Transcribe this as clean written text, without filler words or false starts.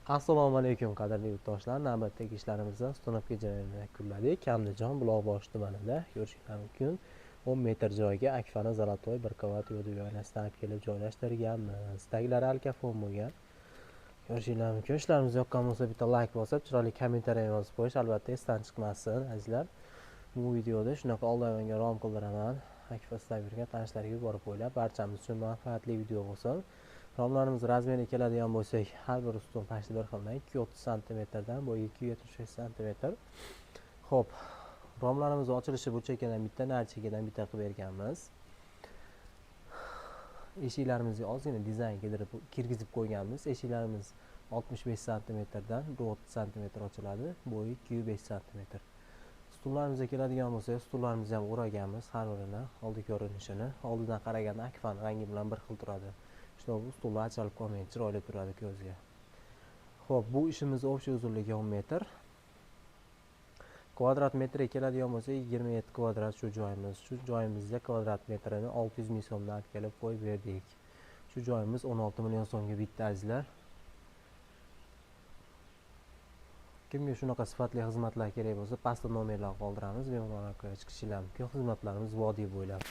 Assalomu alaykum qadrli yurtdoshlar. Navbatdagi ishlarimizda Ustunobga joyini yakunladik. Andijon Buloqboshi tumanida ko'rishingiz mumkin 10 metr joyga Akfana Zolotoy 1 qavat yo'l yo'nalishdan kelib joylashtirganmiz. Taglari alkafon bo'lgan. Ko'rishingiz mumkin. Ishlarimiz yoqqan bo'lsa bitta like bosib, chiroyli kommentariy yozib qo'yish albatta esdan chiqmasin, azizlar. Bu videoda shunaqa oldinga rom qildiraman. Akfa Stavirga tanishlarga yuborib qo'yinglar. Barchamiz uchun manfaatli video bo'lsin. Romlarimiz razmeriga keladigan bo'lsak, har bir ustun pashti bir xildan 230 cm dan bo'yi 275 cm. Xo'p, romlarimiz ochilishi bu chekkadan bitta, nari chekkadan bitta qilib berganmiz. Eshiklarimizni ozgina dizayn kirgizib qo'yganmiz. Eshiklarimiz 65 cm dan 30 cm ochiladi, bo'yi 205 cm. Stullarımıza keladigan bo'lsak, stullarimizni ham o'raganmiz, har birini oldi ko'rinishini. Oldidan qaraganda Akfan rangi bilan bir xil turadi. Shunday bu stullar ajralib qolmaydi, chiroyli turadi ko'zga. Xo'p, bu ishimiz общий uzunligi 10 metr. Kvadrat metrga keladigan bo'lsak, 27 kvadrat shu joyimiz. Shu joyimizda kvadrat metrini 600 ming so'mdan kelib qo'yib berdik. Shu joyimiz 16 million so'mga bitdi azizlar. Kimga shunaqa sifatli xizmatlar kerak bo'lsa, pastda nomerlar qoldiramiz, bemalol chiqishingiz mumkin. Xizmatlarimiz vodiy bo'ylab.